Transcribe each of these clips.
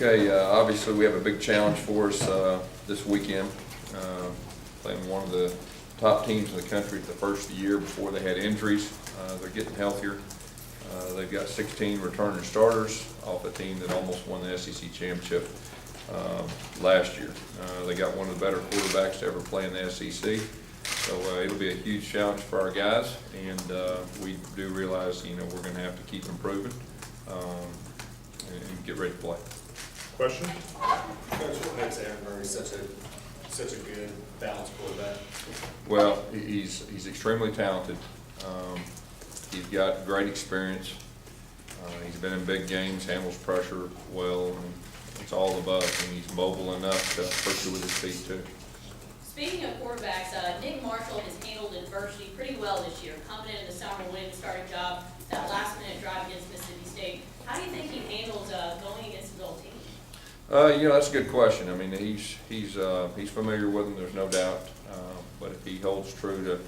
Okay, obviously we have a big challenge for us this weekend, playing one of the top teams in the country the first year before they had injuries. They're getting healthier. They've got 16 returning starters off a team that almost won the SEC championship last year. They got one of the better quarterbacks to ever play in the SEC. So it'll be a huge challenge for our guys, and we do realize, we're going to have to keep improving and get ready to play. Question? Coach, what makes Aaron Murray such a good, balanced quarterback? Well, he's extremely talented. He's got great experience. He's been in big games, handles pressure well, and it's all above. And he's mobile enough to push it with his feet too. Speaking of quarterbacks, Nick Marshall has handled adversity pretty well this year, coming in the summer, winning the starting job, that last-minute drive against Mississippi State. How do you think he handles going against his old team? That's a good question. I mean, he's familiar with them. There's no doubt. But if he holds true to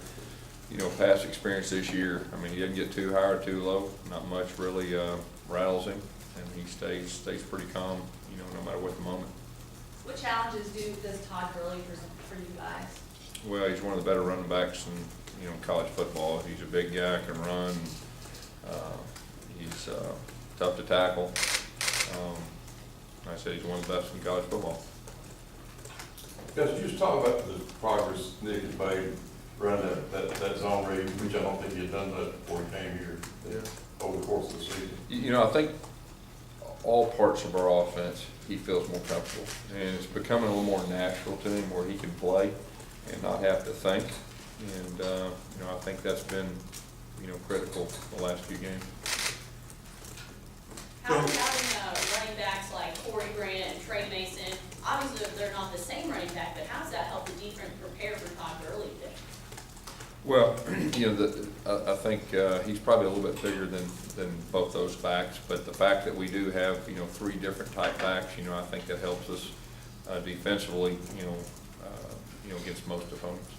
past experience this year, I mean, he doesn't get too high or too low. Not much really rattles him, and he stays pretty calm. No matter what the moment. What challenges does Todd Gurley present for you guys? Well, he's one of the better running backs in college football. He's a big guy, can run. He's tough to tackle. Like I said, he's one of the best in college football. Gus, you just talk about the progress Nick has made running that zone read, which I don't think he had done that before he came here over the course of the season. I think all parts of our offense he feels more comfortable, and it's becoming a little more natural to him where he can play and not have to think. And I think that's been critical the last few games. Having running backs like Corey Grant and Trey Mason, obviously they're not the same running back, but how does that help the defense prepare for Todd Gurley today? Well, I think he's probably a little bit bigger than both those backs, but the fact that we do have three different type backs, I think that helps us defensively, against most opponents.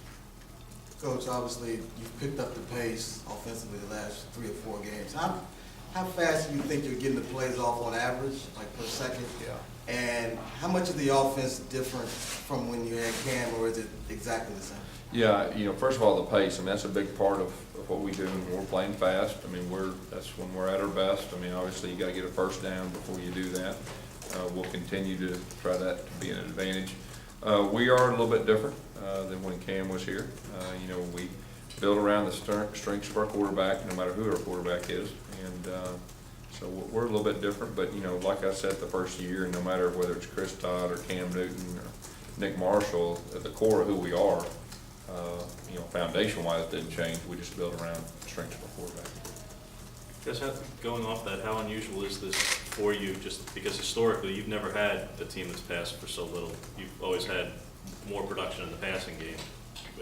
Coach, obviously you've picked up the pace offensively the last 3 or 4 games. How fast do you think you're getting the plays off on average, like per second? Yeah. And how much of the offense different from when you had Cam, or is it exactly the same? Yeah, first of all, the pace. I mean, that's a big part of what we do when we're playing fast. I mean, that's when we're at our best. I mean, obviously you got to get a first down before you do that. We'll continue to try that to be an advantage. We are a little bit different than when Cam was here. We build around the strengths of our quarterback, no matter who our quarterback is, and so we're a little bit different. But like I said, the first year, no matter whether it's Chris Todd or Cam Newton or Nick Marshall, at the core of who we are, foundation-wise, it didn't change. We just build around the strengths of our quarterback. Guess going off that, how unusual is this for you? Just because historically you've never had a team that's passed for so little. You've always had more production in the passing game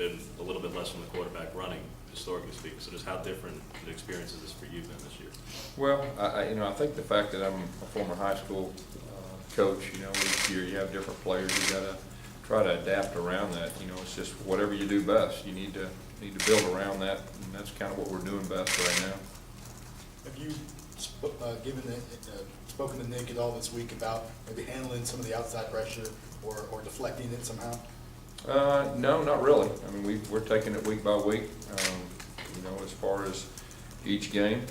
and a little bit less from the quarterback running, historically speaking. So just how different an experience is this for you than this year? Well, I think the fact that I'm a former high school coach, each year you have different players. You got to try to adapt around that. It's just whatever you do best. You need to build around that, and that's kind of what we're doing best right now. Have you spoken to Nick at all this week about maybe handling some of the outside pressure or deflecting it somehow? No, not really. I mean, we're taking it week by week. As far as each game,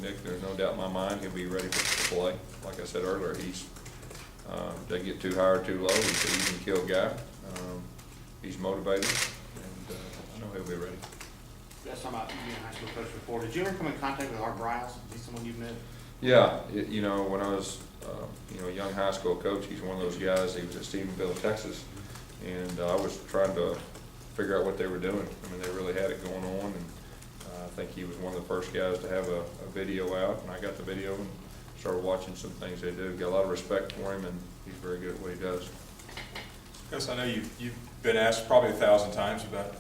Nick, there's no doubt in my mind he'll be ready to play. Like I said earlier, doesn't get too high or too low. He's an even kill guy. He's motivated, and I know he'll be ready. That's talking about you being a high school coach before. Did you ever come in contact with Art Briles? Is he someone you've met? Yeah, when I was a young high school coach, he's one of those guys. He was at Stephenville, Texas, and I was trying to figure out what they were doing. I mean, they really had it going on, and I think he was one of the first guys to have a video out, and I got the video and started watching some things they do. Got a lot of respect for him, and he's very good at what he does. Gus, I know you've been asked probably 1,000 times about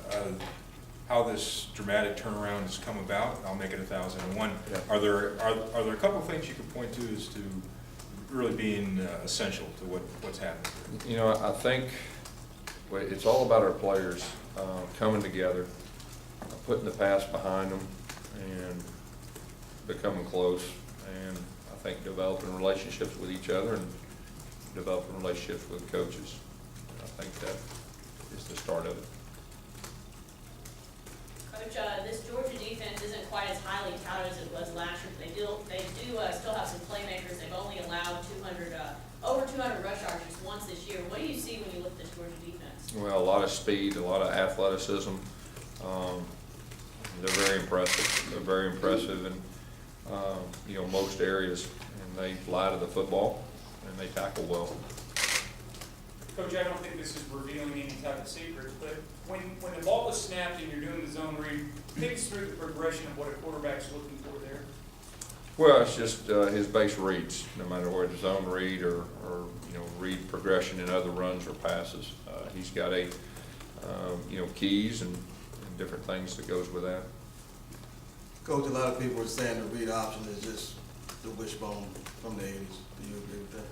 how this dramatic turnaround has come about. I'll make it 1,001. Yeah. Are there a couple of things you could point to as to really being essential to what's happened? I think it's all about our players coming together, putting the past behind them, and becoming close. And I think developing relationships with each other and developing relationships with coaches. I think that is the start of it. Coach, this Georgia defense isn't quite as highly touted as it was last year, but they do still have some playmakers. They've only allowed over 200 rush yards just once this year. What do you see when you look at this Georgia defense? Well, a lot of speed, a lot of athleticism. They're very impressive. They're very impressive in most areas, and they fly to the football and they tackle well. Coach, I don't think this is revealing any type of secrets, but when the ball is snapped and you're doing the zone read, take us through the progression of what a quarterback's looking for there. Well, it's just his base reads, no matter where the zone read or read progression in other runs or passes. He's got keys and different things that goes with that. Coach, a lot of people are saying the read option is just the wishbone from the 80s. Do you agree with that?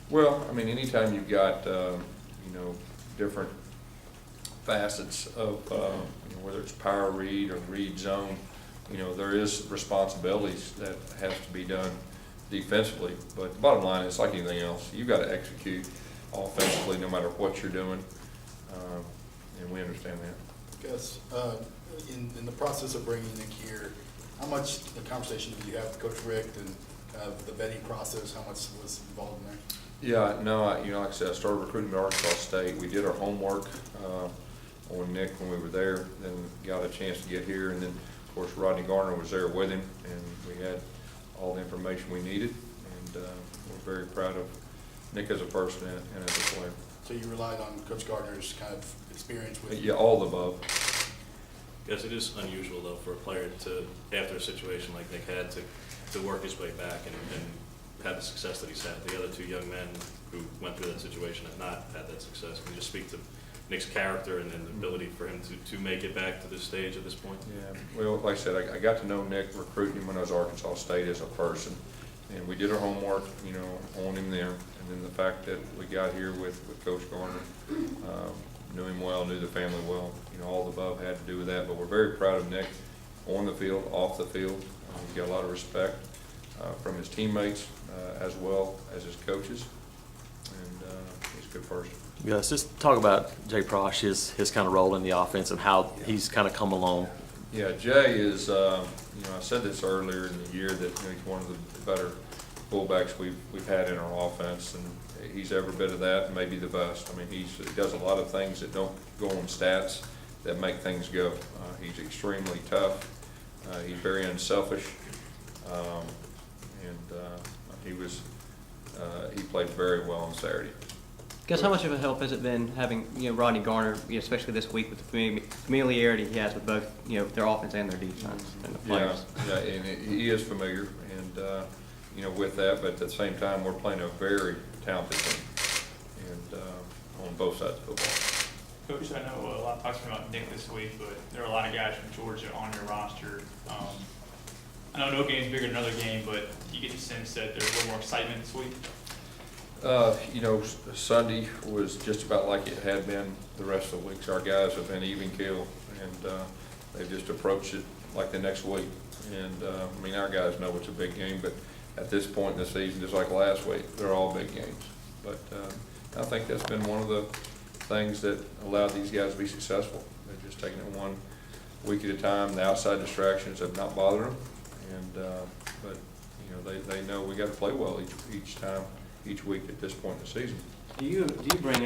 Well, I mean, anytime you've got, different facets of, whether it's power read or read zone, there is responsibilities that has to be done defensively. But the bottom line is like anything else, you've got to execute offensively no matter what you're doing, and we understand that. Gus, in the process of bringing Nick here, how much the conversation did you have with Coach Rick and the vetting process, how much was involved in there? Yeah, no, like I said, I started recruiting to Arkansas State. We did our homework on Nick when we were there, then got a chance to get here, and then, of course, Rodney Garner was there with him, and we had all the information we needed, and we're very proud of Nick as a person and as a player. So you relied on Coach Gardner's kind of experience with? Yeah, all the above. Yes, it is unusual though for a player to, after a situation like Nick had, to work his way back and have the success that he's had. The other two young men who went through that situation have not had that success. Can you just speak to Nick's character and the ability for him to make it back to this stage at this point? Yeah, well, like I said, I got to know Nick recruiting him when I was at Arkansas State as a person, and we did our homework, on him there. And then the fact that we got here with Coach Garner, knew him well, knew the family well, all the above had to do with that. But we're very proud of Nick on the field, off the field. He's got a lot of respect from his teammates as well as his coaches, and he's a good person. Yes, just talk about Jay Prosh, his kind of role in the offense and how he's kind of come along. Yeah, Jay is, I said this earlier in the year that he's one of the better fullbacks we've had in our offense, and he's every bit of that, and maybe the best. I mean, he does a lot of things that don't go on stats that make things go. He's extremely tough. He's very unselfish, and he played very well on Saturday. Guess how much of a help has it been having Rodney Garner, especially this week with the familiarity he has with both their offense and their defense and the players? Yeah, and he is familiar, and with that, but at the same time, we're playing a very talented team, and on both sides of football. Coach, I know a lot of talks about Nick this week, but there are a lot of guys from Georgia on your roster. I know no game's bigger than another game, but you get the sense that there's a little more excitement this week. Sunday was just about like it had been the rest of the weeks. Our guys have been even keel, and they've just approached it like the next week. And our guys know it's a big game, but at this point in the season, just like last week, they're all big games. But I think that's been one of the things that allowed these guys to be successful. They're just taking it one week at a time. The outside distractions have not bothered them, and but they know we got to play well each time, each week at this point in the season. Do you bring up